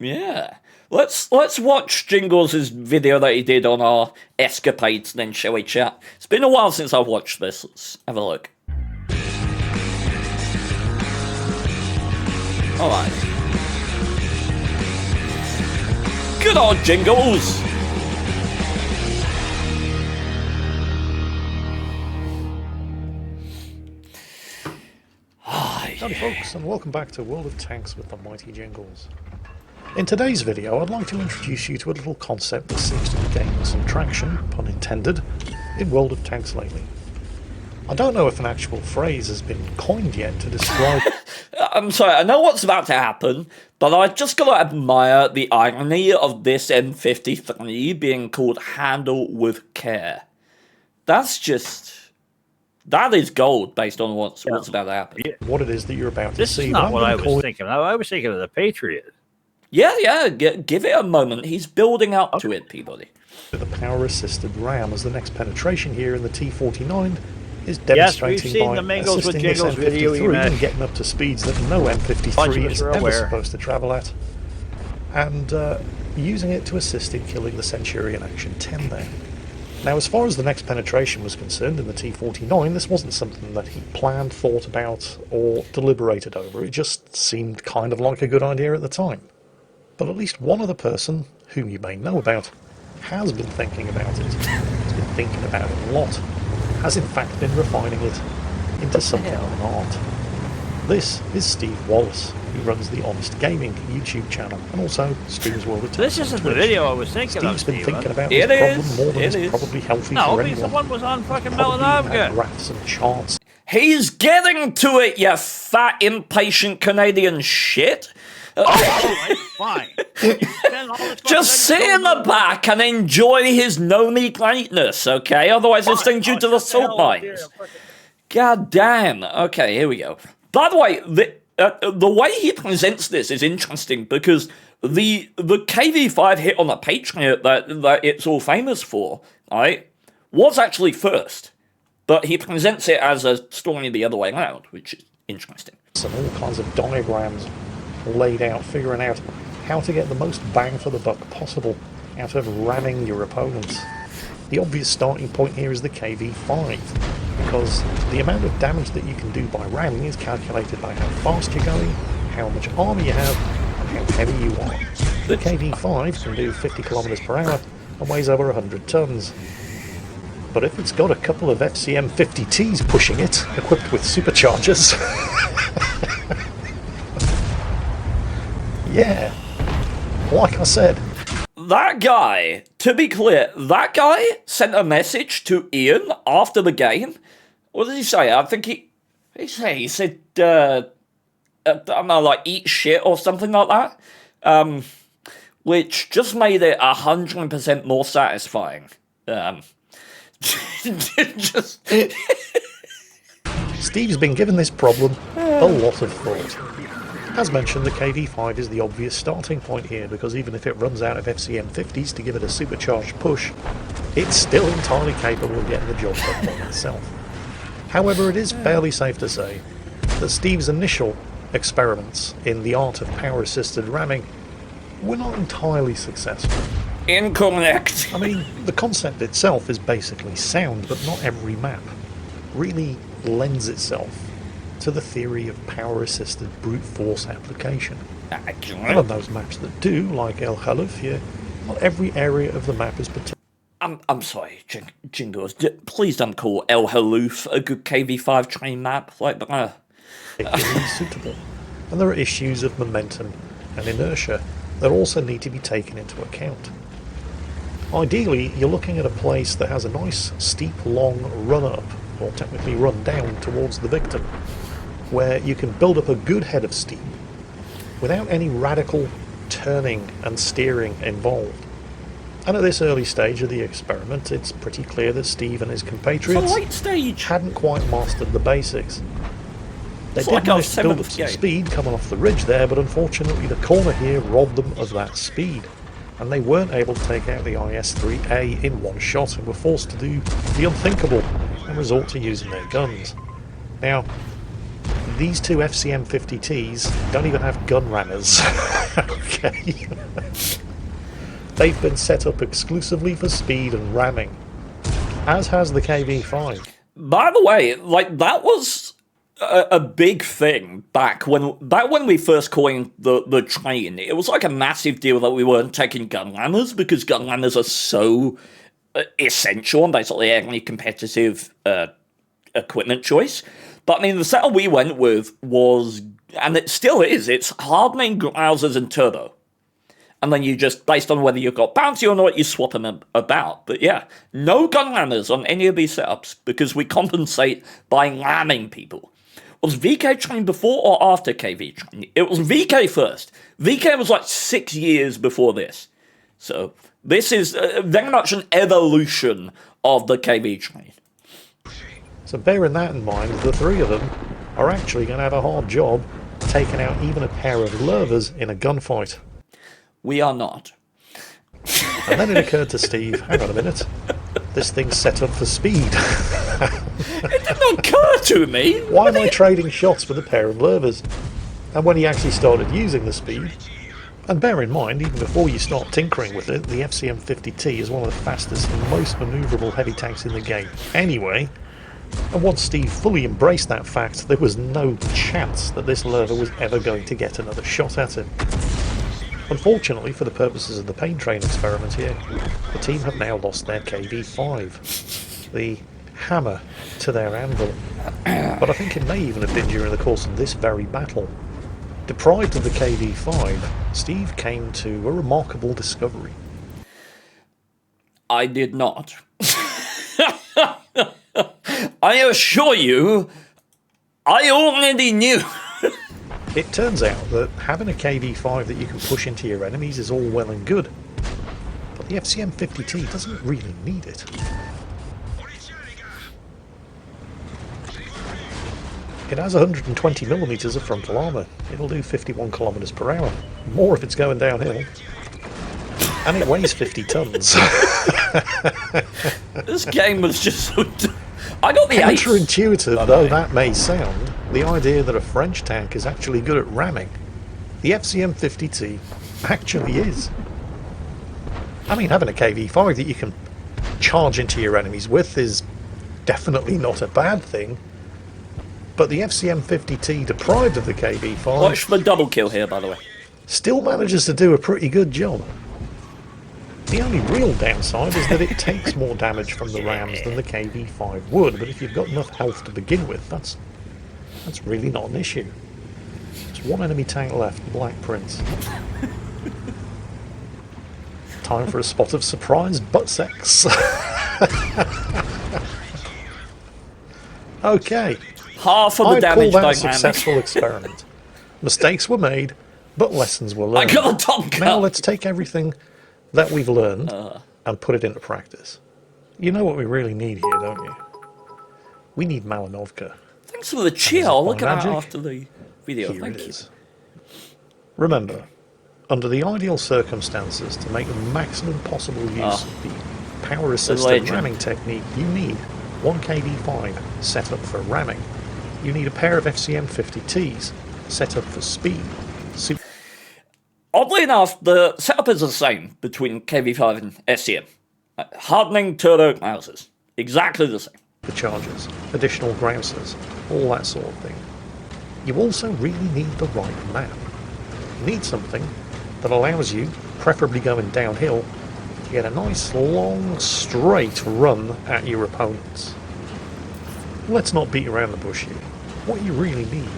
Yeah. Let's watch Jingles' video that he did on our escapades then, shall we, chat? It's been a while since I've watched this. Let's have a look. Alright. Good old Jingles! Howdy folks, and welcome back to World of Tanks with the mighty Jingles. In today's video, I'd like to introduce you to a little concept that seems to be gaining some traction, pun intended, in World of Tanks lately. I don't know if an actual phrase has been coined yet to describe... I'm sorry, I know what's about to happen, but I just gotta admire the irony of this M53 being called Handle with Care. That's just... That is gold based on what's about to happen. Yeah. What it is that you're about to see. This is not what I was thinking. I was thinking of the Patriot. Yeah, give it a moment. He's building up to it, Peabody. With a power-assisted ram as the next penetration here in the T-49 is demonstrating by assisting this M53 and getting up to speeds that no M53 is ever supposed to travel at, and using it to assist in killing the Centurion Action 10 there. Now, as far as the next penetration was concerned in the T-49, this wasn't something that he planned, thought about, or deliberated over. It just seemed kind of like a good idea at the time. But at least one other person, whom you may know about, has been thinking about it. Has been thinking about it a lot. Has in fact been refining it into something of an art. This is Steve Wallace, who runs the Honest Gaming YouTube channel and also streams World of Tanks. This isn't the video I was thinking of, Steve's been thinking about this problem more than is probably healthy for anyone. No, because the one was on fucking Melanavga. Graphs and charts. He's getting to it, you fat, impatient Canadian shit. Alright, fine. Just sit in the back and enjoy his no-me greatness, okay? Otherwise he'll send you to the salt mines. God damn. Okay, here we go. By the way, the way he presents this is interesting because the KV-5 hit on the Patriot that it's all famous for, right, was actually first. But he presents it as a story the other way around, which is interesting. And all kinds of diagrams laid out, figuring out how to get the most bang for the buck possible out of ramming your opponents. The obvious starting point here is the KV-5, because the amount of damage that you can do by ramming is calculated by how fast you're going, how much armor you have, and how heavy you are. The KV-5 can do 50 kilometers per hour and weighs over 100 tons. But if it's got a couple of FCM-50Ts pushing it, equipped with superchargers... yeah, like I said... That guy, to be clear, that guy sent a message to Ian after the game. What did he say? I think he said, I don't know, like, eat shit or something like that. Which just made it 100% more satisfying. Steve's been given this problem a lot of thought. As mentioned, the KV-5 is the obvious starting point here, because even if it runs out of FCM-50s to give it a supercharged push, it's still entirely capable of getting the job done by itself. However, it is fairly safe to say that Steve's initial experiments in the art of power-assisted ramming were not entirely successful. Incorrect. I mean, the concept itself is basically sound, but not every map really lends itself to the theory of power-assisted brute force application. And on those maps that do, like El Khalif here, not every area of the map is particular. I'm sorry, Jingles. Please don't call El Khalif a good KV-5 train map. Like, suitable. And there are issues of momentum and inertia that also need to be taken into account. Ideally, you're looking at a place that has a nice, steep, long run-up, or technically run down towards the victim, where you can build up a good head of steam without any radical turning and steering involved. And at this early stage of the experiment, it's pretty clear that Steve and his compatriots hadn't quite mastered the basics. They did manage to build up some speed coming off the ridge there, but unfortunately the corner here robbed them of that speed, and they weren't able to take out the IS-3A in one shot and were forced to do the unthinkable and resort to using their guns. Now, these two FCM50Ts don't even have gun rammers. Okay. They've been set up exclusively for speed and ramming, as has the KV-5. By the way, like, that was a big thing back when we first coined the train. It was like a massive deal that we weren't taking gun rammers, because gun rammers are so essential and basically any competitive equipment choice. But I mean, the setup we went with was, and it still is, it's hardening, grousers, and turbo. And then you just, based on whether you've got bouncy or not, you swap them about. But yeah, no gun rammers on any of these setups, because we compensate by ramming people. Was VK train before or after KV train? It was VK first. VK was like 6 years before this. So this is very much an evolution of the KV train. So bearing that in mind, the three of them are actually going to have a hard job taking out even a pair of lurvers in a gunfight. We are not. And then it occurred to Steve, hang on a minute, this thing's set up for speed. It did not occur to me. Why am I trading shots with a pair of lurvers? And when he actually started using the speed, and bear in mind, even before you start tinkering with it, the FCM50T is one of the fastest and most manoeuvrable heavy tanks in the game anyway. And once Steve fully embraced that fact, there was no chance that this lurver was ever going to get another shot at him. Unfortunately, for the purposes of the pain train experiment here, the team have now lost their KV-5, the hammer to their anvil. But I think it may even have been during the course of this very battle. Deprived of the KV-5, Steve came to a remarkable discovery. I did not. I assure you, I already knew. It turns out that having a KV-5 that you can push into your enemies is all well and good, but the FCM50T doesn't really need it. It has 120mm of frontal armour. It'll do 51 km per hour. More if it's going downhill. And it weighs 50 tons. This game was just so... I got the counterintuitive though that may sound, the idea that a French tank is actually good at ramming. The FCM50T actually is. I mean, having a KV-5 that you can charge into your enemies with is definitely not a bad thing. But the FCM50T, deprived of the KV-5... Watch the double kill here, by the way. Still manages to do a pretty good job. The only real downside is that it takes more damage from the rams than the KV-5 would, but if you've got enough health to begin with, that's really not an issue. There's one enemy tank left, the Black Prince. Time for a spot of surprise butt sex. Okay. Half of the damage call that a successful experiment. Mistakes were made, but lessons were learned. I got a top gun. Now let's take everything that we've learned and put it into practice. You know what we really need here, don't you? We need Malinovka. Thanks for the cheer. I'll look at that magic. after the video. Here Thank it you. is. Remember, under the ideal circumstances, to make the maximum possible use of the power-assisted ramming technique, you need one KV-5 set up for ramming. You need a pair of FCM50Ts set up for speed. Oddly enough, the setup is the same between KV-5 and SCM. Hardening turbo houses. Exactly the same. The chargers, additional grousers, all that sort of thing. You also really need the right map. You need something that allows you, preferably going downhill, to get a nice long straight run at your opponents. Let's not beat around the bush here. What you really need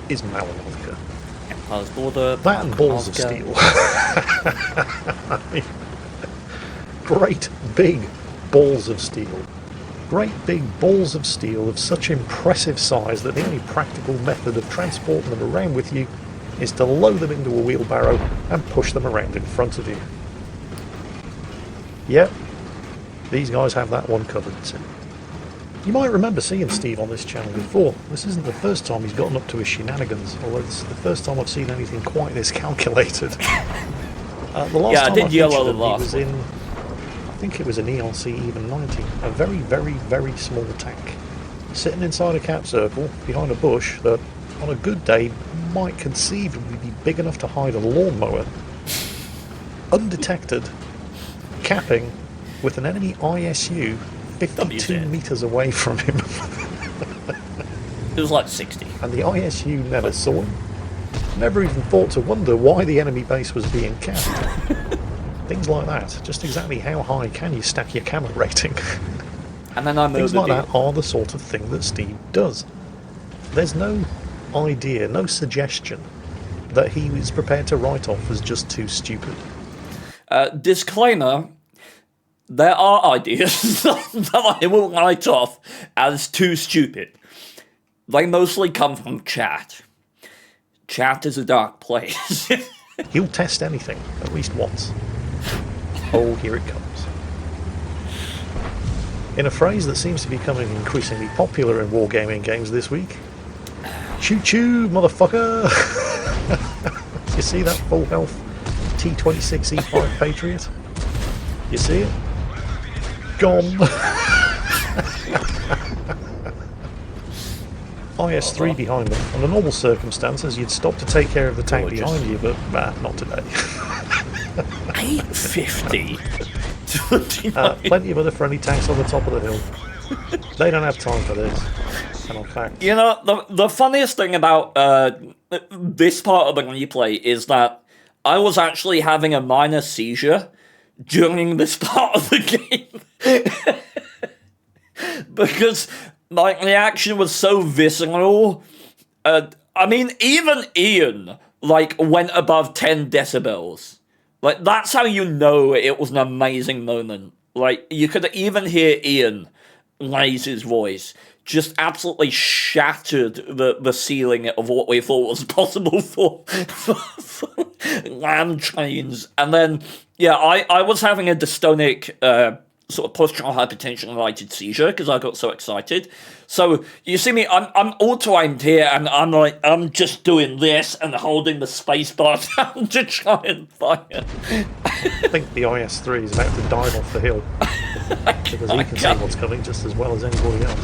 is Malinovka. That and balls of steel. Great big balls of steel. Great big balls of steel of such impressive size that the only practical method of transporting them around with you is to load them into a wheelbarrow and push them around in front of you. Yep, these guys have that one covered too. You might remember seeing Steve on this channel before. This isn't the first time he's gotten up to his shenanigans, although this is the first time I've seen anything quite this calculated. The last time I featured him, he was in, I think it was an ELC Even 90, a very, very, very small tank, sitting inside a cap circle behind a bush that on a good day, might conceivably be big enough to hide a lawnmower, undetected, capping with an enemy ISU 52 metres away from him. It was like 60. And the ISU never saw him. Never even thought to wonder why the enemy base was being capped. Things like that. Just exactly how high can you stack your camera rating? And then I Things like that are the sort of thing that Steve does. There's no idea, no suggestion that he is prepared to write off as just too stupid. Disclaimer, there are ideas that I will write off as too stupid. They mostly come from chat. Chat is a dark place. He'll test anything, at least once. Oh, here it comes. In a phrase that seems to be becoming increasingly popular in wargaming games this week, choo-choo, motherfucker! You see that full health T-26E5 Patriot? You see it? Gone! IS-3 behind them. Under normal circumstances, you'd stop to take care of the tank behind you, but not today. 850? Plenty of other friendly tanks on the top of the hill. They don't have time for this. And in fact, you know, the funniest thing about this part of the replay is that I was actually having a minor seizure during this part of the game. Because my reaction was so visceral. I mean, even Ian, like, went above 10 decibels. Like, that's how you know it was an amazing moment. Like, you could even hear Ian raise his voice. Just absolutely shattered the ceiling of what we thought was possible for land trains. And then, yeah, I was having a dystonic sort of postural hypertension-related seizure because I got so excited. So you see me, I'm auto-aimed here, and I'm just doing this and holding the space bar down to try and fire. I think the IS-3 is about to dive off the hill because he can see what's coming just as well as anybody else.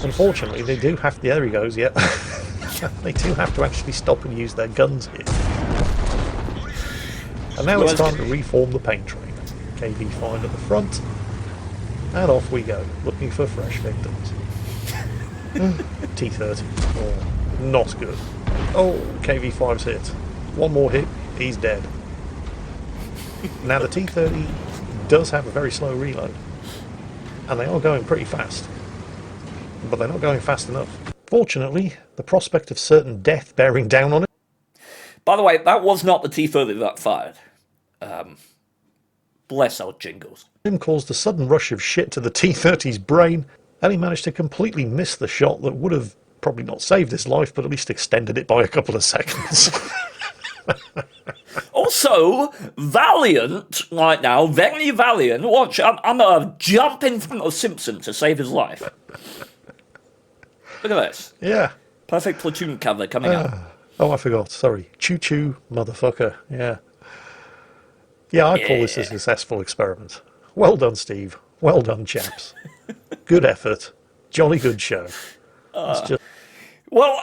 Unfortunately, they do have. There he goes. Yeah, they do have to actually stop and use their guns here. And now it's time to reform the paint train. KV-5 at the front, and off we go, looking for fresh victims. T-30, oh, not good. Oh, KV-5's hit. One more hit, he's dead. Now the T-30 does have a very slow reload, and they are going pretty fast, but they're not going fast enough. Fortunately, the prospect of certain death bearing down on it. By the way, that was not the T-30 that fired. Bless old Jingles. Him caused a sudden rush of shit to the T-30's brain, and he managed to completely miss the shot that would have probably not saved his life, but at least extended it by a couple of seconds. Also, Valiant, right now, very Valiant. Watch, I'm going to jump in front of Simpson to save his life. Look at this. Yeah. Perfect platoon cover coming up. Oh, I forgot. Sorry. Choo-choo, motherfucker. Yeah. Yeah, I call this a successful experiment. Well done, Steve. Well done, chaps. Good effort. Jolly good show. Well,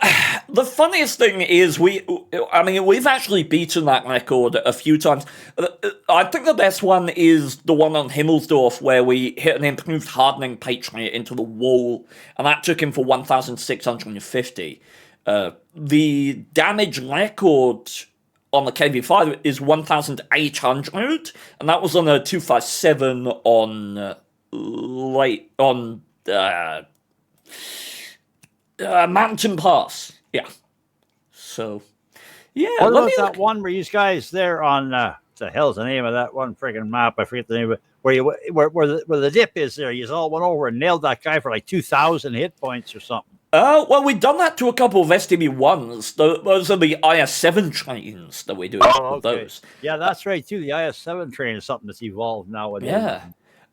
the funniest thing is we've actually beaten that record a few times. I think the best one is the one on Himmelsdorf where we hit an improved hardening Patriot into the wall, and that took him for 1,650. The damage record on the KV-5 is 1,800, and that was on a 257 on Mountain Pass. Yeah. So, yeah. What about that one where you guys there on the hell's the name of that one friggin' map? I forget the name of it. Where the dip is there. You all went over and nailed that guy for like 2,000 hit points or something. Well, we've done that to a couple of STB1s. Those are the IS-7 trains that we do with those. Yeah, that's right, too. The IS-7 train is something that's evolved now. Yeah.